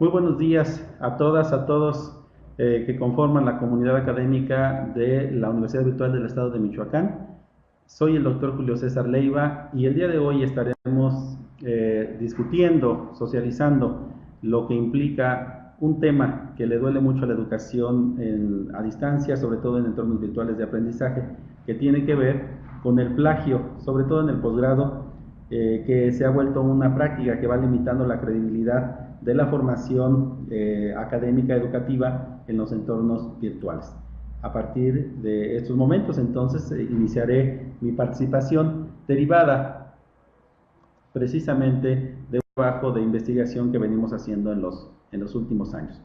Muy buenos días a todas, a todos que conforman la comunidad académica de la Universidad Virtual del Estado de Michoacán. Soy el doctor Julio César Leiva y el día de hoy estaremos discutiendo, socializando lo que implica un tema que le duele mucho a la educación a distancia, sobre todo en entornos virtuales de aprendizaje, que tiene que ver con el plagio, sobre todo en el posgrado, que se ha vuelto una práctica que va limitando la credibilidad de la formación académica educativa en los entornos virtuales. A partir de estos momentos, entonces, iniciaré mi participación derivada precisamente de un trabajo de investigación que venimos haciendo en los últimos años.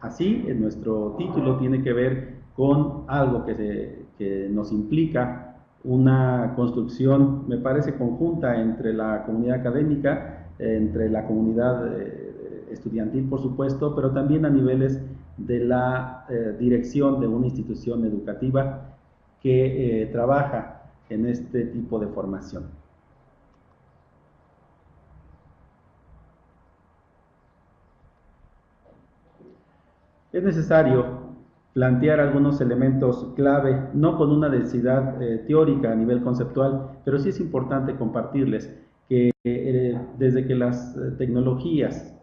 Así, nuestro título tiene que ver con algo que nos implica una construcción, me parece, conjunta entre la comunidad académica, entre la comunidad estudiantil, por supuesto, pero también a niveles de la dirección de una institución educativa que trabaja en este tipo de formación. Es necesario plantear algunos elementos clave, no con una densidad teórica a nivel conceptual, pero sí es importante compartirles que desde que las tecnologías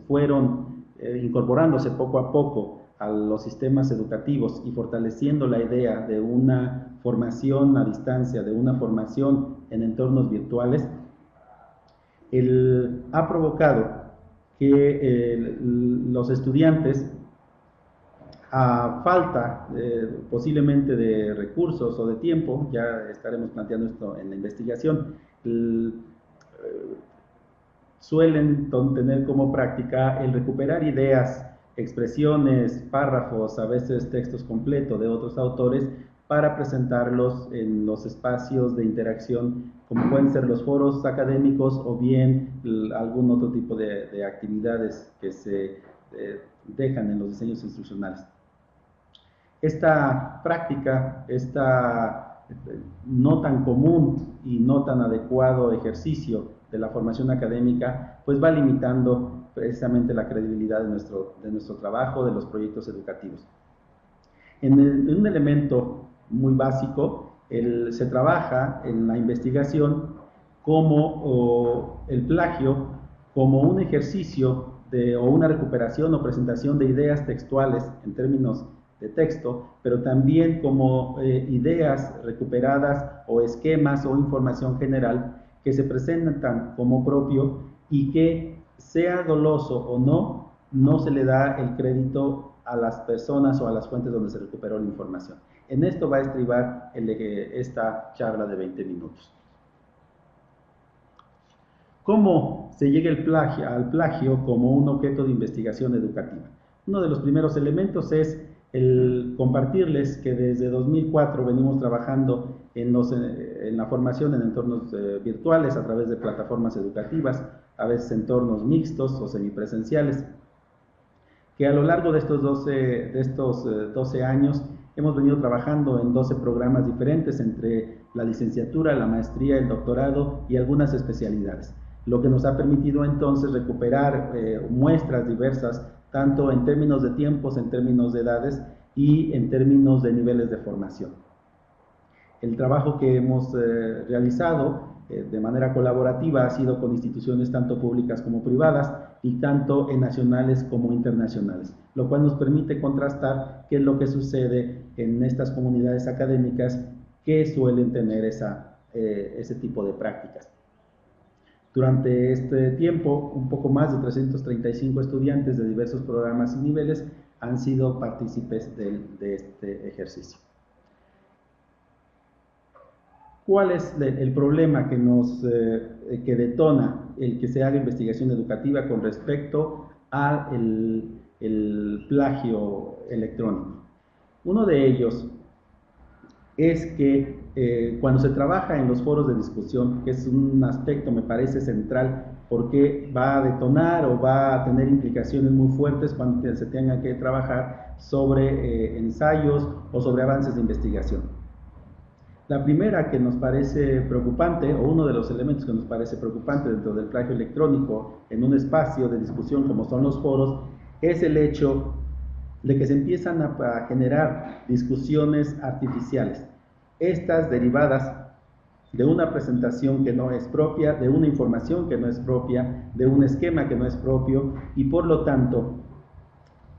fueron incorporándose poco a poco a los sistemas educativos y fortaleciendo la idea de una formación a distancia, de una formación en entornos virtuales, ha provocado que los estudiantes, a falta posiblemente de recursos o de tiempo, ya estaremos planteando esto en la investigación, suelen tener como práctica el recuperar ideas, expresiones, párrafos, a veces textos completos de otros autores para presentarlos en los espacios de interacción, como pueden ser los foros académicos o bien algún otro tipo de actividades que se dejan en los diseños instruccionales. Esta práctica, esta no tan común y no tan adecuado ejercicio de la formación académica, pues va limitando precisamente la credibilidad de nuestro trabajo, de los proyectos educativos. En un elemento muy básico, se trabaja en la investigación como el plagio, como un ejercicio o una recuperación o presentación de ideas textuales en términos de texto, pero también como ideas recuperadas o esquemas o información general que se presentan como propio y que, sea doloso o no, no se le da el crédito a las personas o a las fuentes donde se recuperó la información. En esto va a estribar esta charla de 20 minutos. ¿Cómo se llega al plagio como un objeto de investigación educativa? Uno de los primeros elementos es el compartirles que desde 2004 venimos trabajando en la formación en entornos virtuales a través de plataformas educativas, a veces entornos mixtos o semipresenciales, que a lo largo de estos 12 años hemos venido trabajando en 12 programas diferentes entre la licenciatura, la maestría, el doctorado y algunas especialidades, lo que nos ha permitido entonces recuperar muestras diversas, tanto en términos de tiempos, en términos de edades y en términos de niveles de formación. El trabajo que hemos realizado de manera colaborativa ha sido con instituciones tanto públicas como privadas y tanto nacionales como internacionales, lo cual nos permite contrastar qué es lo que sucede en estas comunidades académicas que suelen tener ese tipo de prácticas. Durante este tiempo, un poco más de 335 estudiantes de diversos programas y niveles han sido partícipes de este ejercicio. ¿Cuál es el problema que detona el que se haga investigación educativa con respecto al plagio electrónico? Uno de ellos es que cuando se trabaja en los foros de discusión, que es un aspecto, me parece, central, porque va a detonar o va a tener implicaciones muy fuertes cuando se tenga que trabajar sobre ensayos o sobre avances de investigación. La primera que nos parece preocupante, o uno de los elementos que nos parece preocupante dentro del plagio electrónico en un espacio de discusión como son los foros, es el hecho de que se empiezan a generar discusiones artificiales. Estas derivadas de una presentación que no es propia, de una información que no es propia, de un esquema que no es propio, y por lo tanto,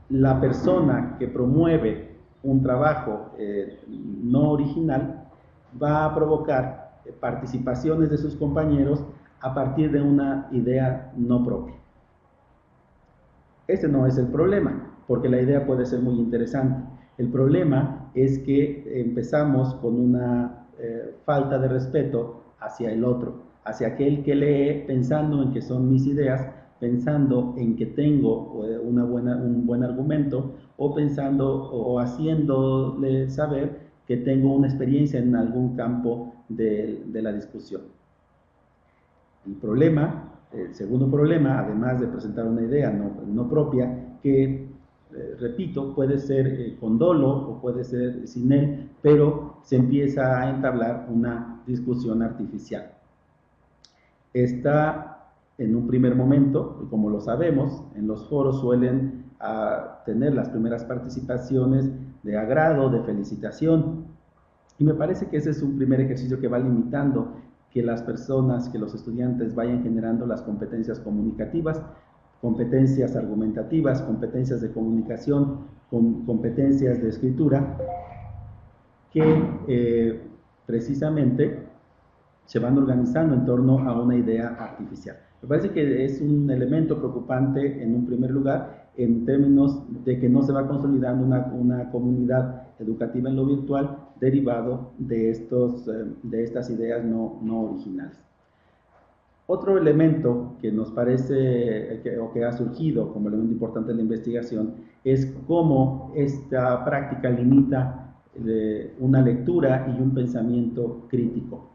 la persona que promueve un trabajo no original va a provocar participaciones de sus compañeros a partir de una idea no propia. Ese no es el problema, porque la idea puede ser muy interesante. El problema es que empezamos con una falta de respeto hacia el otro, hacia aquel que lee pensando en que son mis ideas, pensando en que tengo un buen argumento, o pensando o haciéndole saber que tengo una experiencia en algún campo de la discusión. El segundo problema, además de presentar una idea no propia, que, repito, puede ser con dolo o puede ser sin él, pero se empieza a entablar una discusión artificial. Esta, en un primer momento, como lo sabemos, en los foros suelen tener las primeras participaciones de agrado, de felicitación, y me parece que ese es un primer ejercicio que va limitando que las personas, que los estudiantes vayan generando las competencias comunicativas, competencias argumentativas, competencias de comunicación, competencias de escritura, que precisamente se van organizando en torno a una idea artificial. Me parece que es un elemento preocupante en un primer lugar en términos de que no se va consolidando una comunidad educativa en lo virtual derivado de estas ideas no originales. Otro elemento que nos parece o que ha surgido como elemento importante de la investigación es cómo esta práctica limita una lectura y un pensamiento crítico.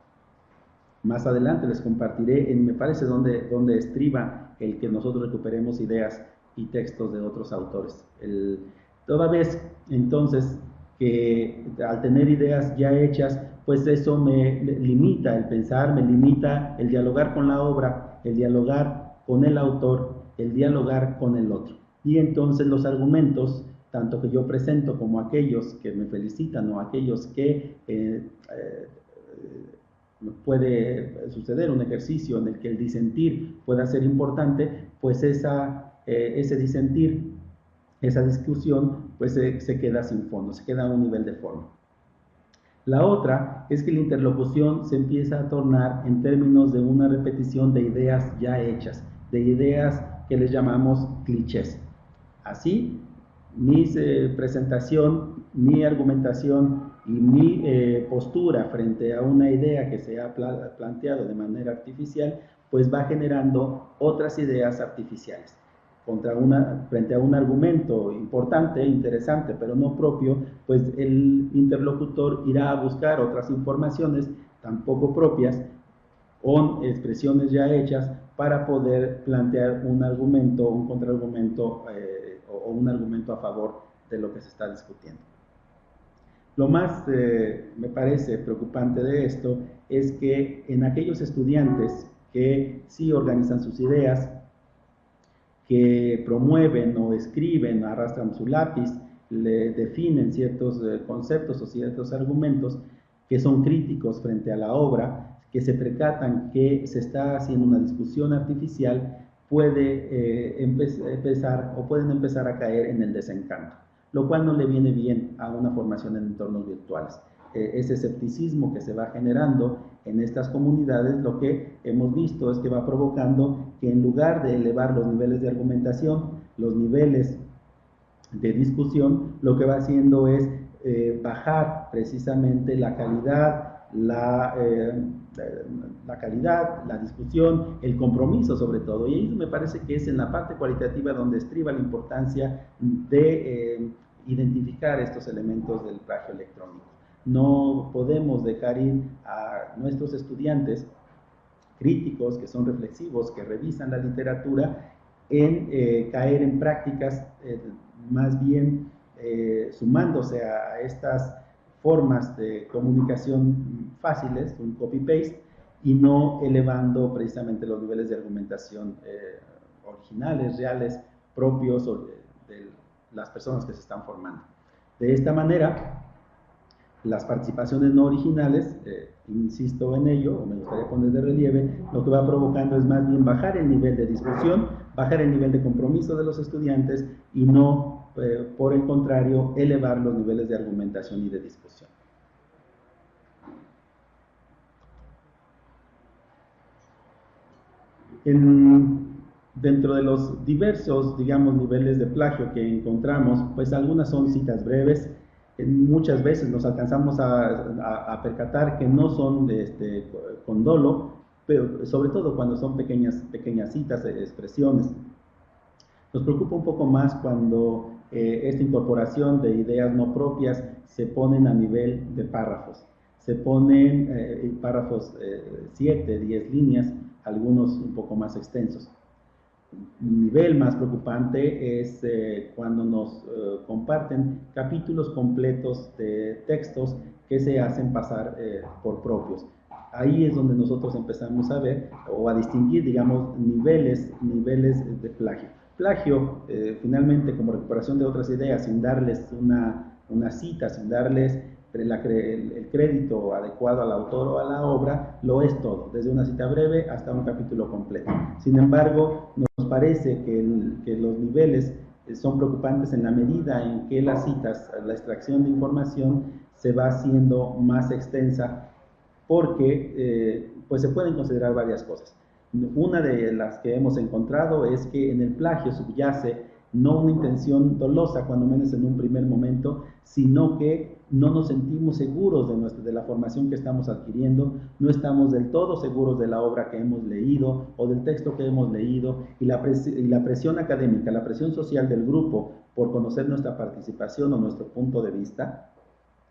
Más adelante les compartiré, me parece, donde estriba el que nosotros recuperemos ideas y textos de otros autores. Toda vez, entonces, que al tener ideas ya hechas, pues eso me limita el pensar, me limita el dialogar con la obra, el dialogar con el autor, el dialogar con el otro. Y entonces los argumentos, tanto que yo presento como aquellos que me felicitan o aquellos que puede suceder un ejercicio en el que el disentir pueda ser importante, pues ese disentir, esa discusión, pues se queda sin fondo, se queda a un nivel de forma. La otra es que la interlocución se empieza a tornar en términos de una repetición de ideas ya hechas, de ideas que les llamamos clichés. Así, mi presentación, mi argumentación y mi postura frente a una idea que se ha planteado de manera artificial, pues va generando otras ideas artificiales. Frente a un argumento importante, interesante, pero no propio, pues el interlocutor irá a buscar otras informaciones tampoco propias, con expresiones ya hechas, para poder plantear un argumento, un contraargumento o un argumento a favor de lo que se está discutiendo. Lo más me parece preocupante de esto es que en aquellos estudiantes que sí organizan sus ideas, que promueven o escriben, arrastran su lápiz, le definen ciertos conceptos o ciertos argumentos que son críticos frente a la obra, que se percatan que se está haciendo una discusión artificial, pueden empezar a caer en el desencanto, lo cual no le viene bien a una formación en entornos virtuales. Ese escepticismo que se va generando en estas comunidades, lo que hemos visto es que va provocando que en lugar de elevar los niveles de argumentación, los niveles de discusión, lo que va haciendo es bajar precisamente la calidad, la discusión, el compromiso sobre todo. Y ahí me parece que es en la parte cualitativa donde estriba la importancia de identificar estos elementos del plagio electrónico. No podemos dejar ir a nuestros estudiantes críticos, que son reflexivos, que revisan la literatura, en caer en prácticas más bien sumándose a estas formas de comunicación fáciles, un copy-paste, y no elevando precisamente los niveles de argumentación originales, reales, propios de las personas que se están formando. De esta manera, las participaciones no originales, insisto en ello, o me gustaría poner de relieve, lo que va provocando es más bien bajar el nivel de discusión, bajar el nivel de compromiso de los estudiantes y no, por el contrario, elevar los niveles de argumentación y de discusión. Dentro de los diversos, digamos, niveles de plagio que encontramos, pues algunas son citas breves. Muchas veces nos alcanzamos a percatar que no son con dolo, pero sobre todo cuando son pequeñas citas, expresiones. Nos preocupa un poco más cuando esta incorporación de ideas no propias se ponen a nivel de párrafos. Se ponen párrafos 7, 10 líneas, algunos un poco más extensos. Un nivel más preocupante es cuando nos comparten capítulos completos de textos que se hacen pasar por propios. Ahí es donde nosotros empezamos a ver o a distinguir, digamos, niveles de plagio. Plagio, finalmente, como recuperación de otras ideas, sin darles una cita, sin darles el crédito adecuado al autor o a la obra, lo es todo, desde una cita breve hasta un capítulo completo. Sin embargo, nos parece que los niveles son preocupantes en la medida en que las citas, la extracción de información se va haciendo más extensa, porque pues se pueden considerar varias cosas. Una de las que hemos encontrado es que en el plagio subyace no una intención dolosa, cuando menos en un primer momento, sino que no nos sentimos seguros de la formación que estamos adquiriendo, no estamos del todo seguros de la obra que hemos leído o del texto que hemos leído, y la presión académica, la presión social del grupo por conocer nuestra participación o nuestro punto de vista,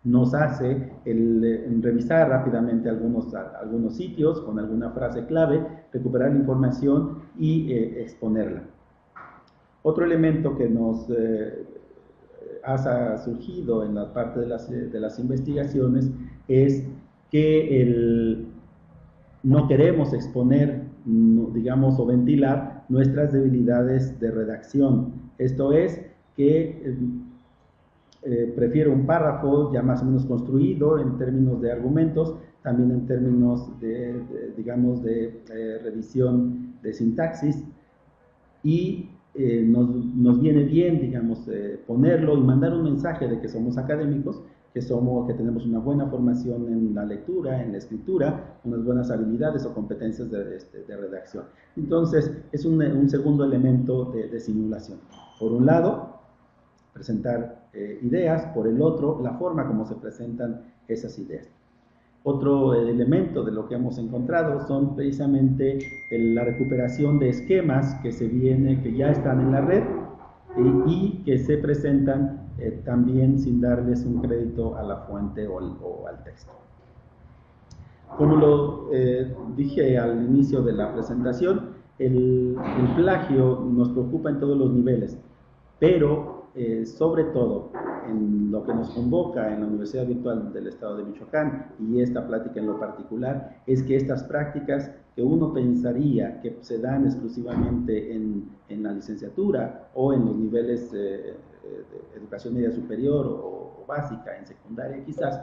nos hace revisar rápidamente algunos sitios con alguna frase clave, recuperar la información y exponerla. Otro elemento que nos ha surgido en la parte de las investigaciones es que no queremos exponer, digamos, o ventilar nuestras debilidades de redacción. Esto es que prefiero un párrafo ya más o menos construido en términos de argumentos, también en términos digamos, de revisión de sintaxis, y nos viene bien, digamos, ponerlo y mandar un mensaje de que somos académicos, que tenemos una buena formación en la lectura, en la escritura, unas buenas habilidades o competencias de redacción. Entonces, es un segundo elemento de simulación. Por un lado, presentar ideas, por el otro, la forma como se presentan esas ideas. Otro elemento de lo que hemos encontrado son precisamente la recuperación de esquemas que ya están en la red y que se presentan también sin darles un crédito a la fuente o al texto. Como lo dije al inicio de la presentación, el plagio nos preocupa en todos los niveles, pero sobre todo en lo que nos convoca en la Universidad Virtual del Estado de Michoacán, y esta plática en lo particular, es que estas prácticas que uno pensaría que se dan exclusivamente en la licenciatura o en los niveles de educación media superior o básica, en secundaria quizás,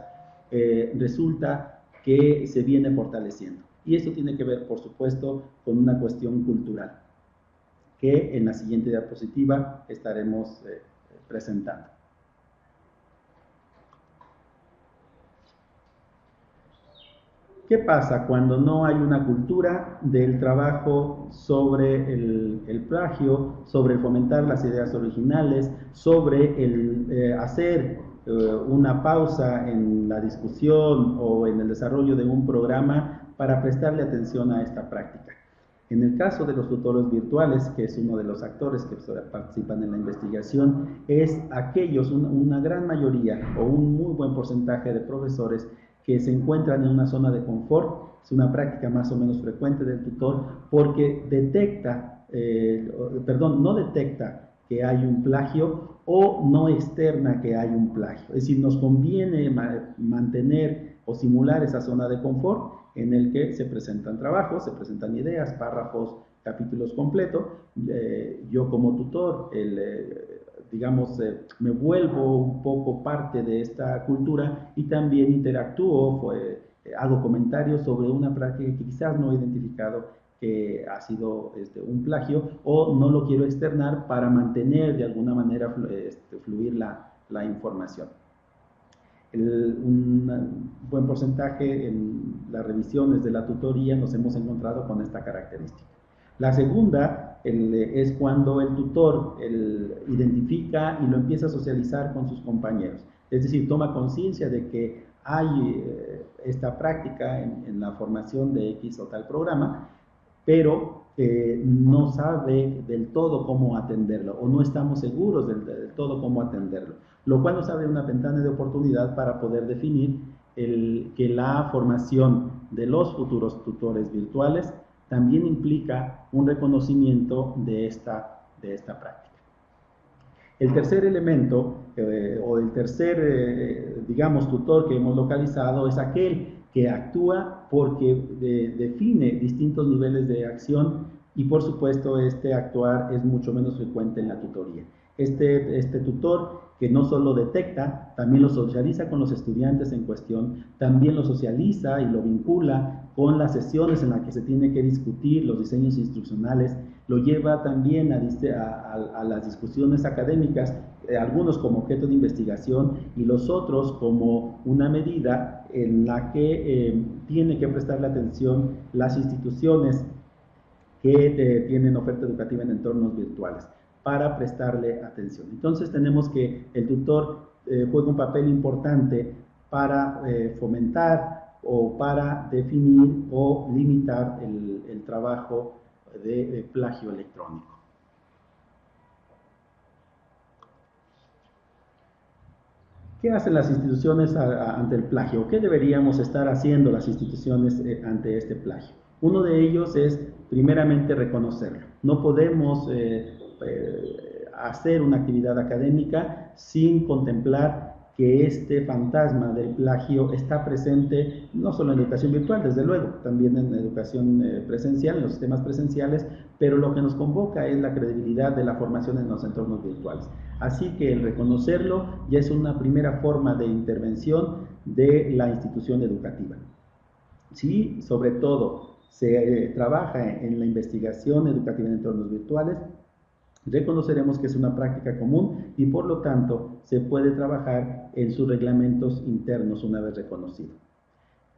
resulta que se viene fortaleciendo. Y esto tiene que ver, por supuesto, con una cuestión cultural, que en la siguiente diapositiva estaremos presentando. ¿Qué pasa cuando no hay una cultura del trabajo sobre el plagio, sobre fomentar las ideas originales, sobre el hacer una pausa en la discusión o en el desarrollo de un programa para prestarle atención a esta práctica? En el caso de los tutores virtuales, que es uno de los actores que participan en la investigación, es aquellos, una gran mayoría o un muy buen porcentaje de profesores que se encuentran en una zona de confort. Es una práctica más o menos frecuente del tutor porque no detecta que hay un plagio, o no externa que hay un plagio. Es decir, nos conviene mantener o simular esa zona de confort en el que se presentan trabajos, se presentan ideas, párrafos, capítulos completos. Yo como tutor, digamos, me vuelvo un poco parte de esta cultura y también interactúo, hago comentarios sobre una práctica que quizás no he identificado que ha sido un plagio o no lo quiero externar para mantener de alguna manera fluir la información. Un buen porcentaje en las revisiones de la tutoría nos hemos encontrado con esta característica. La segunda es cuando el tutor identifica y lo empieza a socializar con sus compañeros, es decir, toma conciencia de que hay esta práctica en la formación de X o tal programa, pero no sabe del todo cómo atenderlo o no estamos seguros del todo cómo atenderlo, lo cual nos abre una ventana de oportunidad para poder definir que la formación de los futuros tutores virtuales también implica un reconocimiento de esta práctica. El tercer elemento o el tercer, digamos, tutor que hemos localizado es aquel que actúa porque define distintos niveles de acción y por supuesto este actuar es mucho menos frecuente en la tutoría. Este tutor que no solo detecta, también lo socializa con los estudiantes en cuestión, también lo socializa y lo vincula con las sesiones en las que se tiene que discutir los diseños instruccionales, lo lleva también a las discusiones académicas, algunos como objeto de investigación y los otros como una medida en la que tiene que prestarle atención las instituciones que tienen oferta educativa en entornos virtuales para prestarle atención. Entonces tenemos que el tutor juega un papel importante para fomentar o para definir o limitar el trabajo de plagio electrónico. ¿Qué hacen las instituciones ante el plagio? ¿Qué deberíamos estar haciendo las instituciones ante este plagio? Uno de ellos es, primeramente, reconocerlo. No podemos hacer una actividad académica sin contemplar que este fantasma del plagio está presente no solo en educación virtual, desde luego, también en educación presencial, en los sistemas presenciales, pero lo que nos convoca es la credibilidad de la formación en los entornos virtuales. Así que el reconocerlo ya es una primera forma de intervención de la institución educativa. Si sobre todo se trabaja en la investigación educativa en entornos virtuales, reconoceremos que es una práctica común y por lo tanto se puede trabajar en sus reglamentos internos una vez reconocido.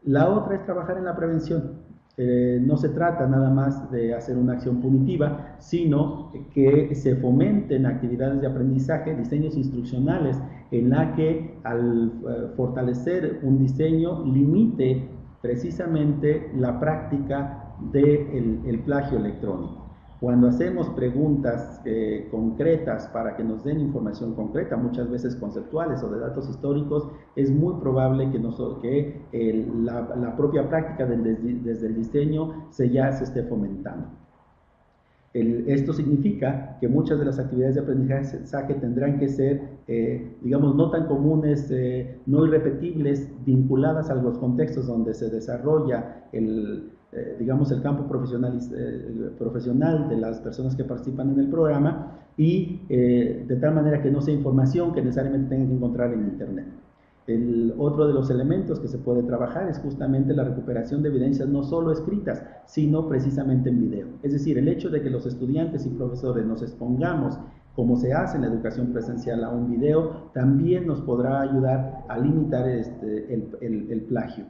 La otra es trabajar en la prevención. No se trata nada más de hacer una acción punitiva, sino que se fomenten actividades de aprendizaje, diseños instruccionales, en la que al fortalecer un diseño limite precisamente la práctica del plagio electrónico. Cuando hacemos preguntas concretas para que nos den información concreta, muchas veces conceptuales o de datos históricos, es muy probable que la propia práctica desde el diseño ya se esté fomentando. Esto significa que muchas de las actividades de aprendizaje tendrán que ser, digamos, no tan comunes, no irrepetibles, vinculadas a los contextos donde se desarrolla digamos, el campo profesional de las personas que participan en el programa y de tal manera que no sea información que necesariamente tengan que encontrar en Internet. Otro de los elementos que se puede trabajar es justamente la recuperación de evidencias no solo escritas, sino precisamente en video. Es decir, el hecho de que los estudiantes y profesores nos expongamos, como se hace en la educación presencial, a un video, también nos podrá ayudar a limitar el plagio.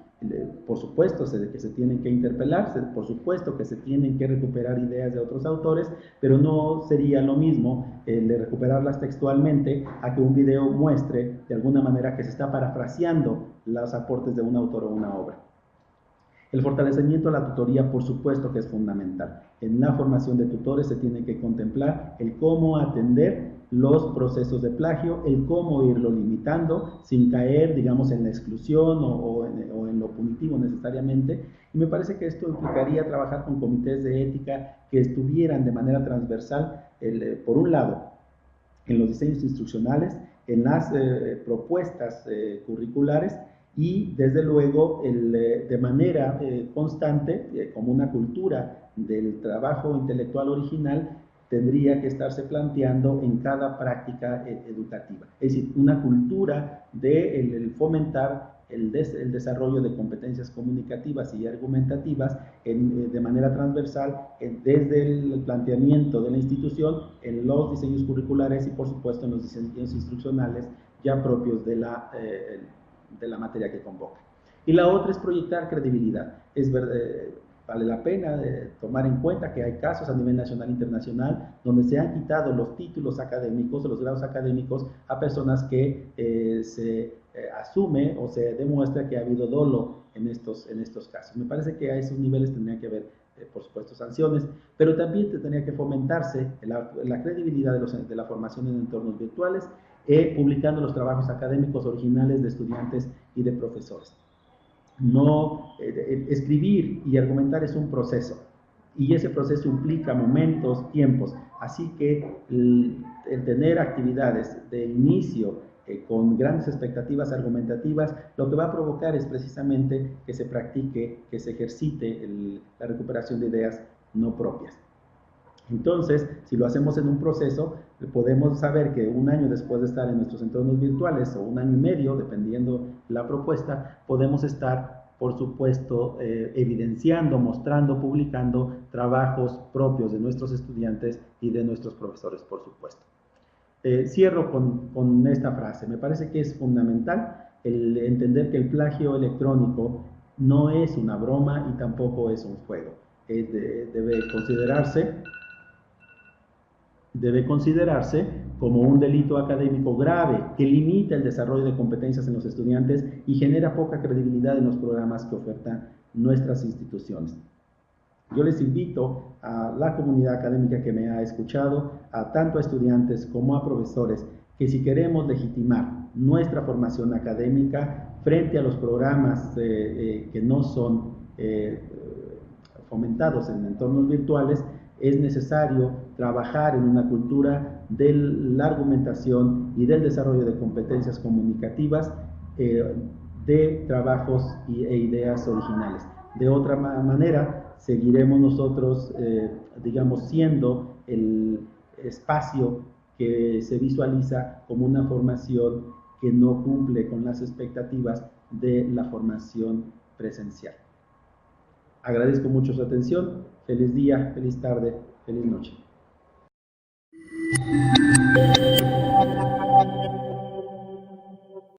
Por supuesto que se tienen que interpelarse, por supuesto que se tienen que recuperar ideas de otros autores, pero no sería lo mismo de recuperarlas textualmente a que un video muestre de alguna manera que se está parafraseando los aportes de un autor o una obra. El fortalecimiento de la tutoría, por supuesto que es fundamental. En la formación de tutores se tiene que contemplar el cómo atender los procesos de plagio, el cómo irlo limitando sin caer, digamos, en la exclusión o en lo punitivo necesariamente. Y me parece que esto implicaría trabajar con comités de ética que estuvieran de manera transversal, por un lado, en los diseños instruccionales, en las propuestas curriculares y desde luego de manera constante, como una cultura del trabajo intelectual original, tendría que estarse planteando en cada práctica educativa. Es decir, una cultura de fomentar el desarrollo de competencias comunicativas y argumentativas de manera transversal desde el planteamiento de la institución, en los diseños curriculares y por supuesto en los diseños instruccionales ya propios de la materia que convoca. Y la otra es proyectar credibilidad. Vale la pena tomar en cuenta que hay casos a nivel nacional e internacional donde se han quitado los títulos académicos, los grados académicos a personas que se asume o se demuestra que ha habido dolo en estos casos. Me parece que a esos niveles tendría que haber, por supuesto, sanciones, pero también tendría que fomentarse la credibilidad de la formación en entornos virtuales, publicando los trabajos académicos originales de estudiantes y de profesores. No, escribir y argumentar es un proceso y ese proceso implica momentos, tiempos, así que el tener actividades de inicio con grandes expectativas argumentativas, lo que va a provocar es precisamente que se practique, que se ejercite la recuperación de ideas no propias. Entonces, si lo hacemos en un proceso, podemos saber que un año después de estar en nuestros entornos virtuales o un año y medio, dependiendo la propuesta, podemos estar, por supuesto, evidenciando, mostrando, publicando trabajos propios de nuestros estudiantes y de nuestros profesores, por supuesto. Cierro con esta frase. Me parece que es fundamental el entender que el plagio electrónico no es una broma y tampoco es un juego. Debe considerarse como un delito académico grave que limita el desarrollo de competencias en los estudiantes y genera poca credibilidad en los programas que ofertan nuestras instituciones. Yo les invito a la comunidad académica que me ha escuchado, tanto a estudiantes como a profesores, que si queremos legitimar nuestra formación académica frente a los programas que no son fomentados en entornos virtuales, es necesario trabajar en una cultura de la argumentación y del desarrollo de competencias comunicativas, de trabajos e ideas originales. De otra manera, seguiremos nosotros, digamos, siendo el espacio que se visualiza como una formación que no cumple con las expectativas de la formación presencial. Agradezco mucho su atención. Feliz día, feliz tarde, feliz noche.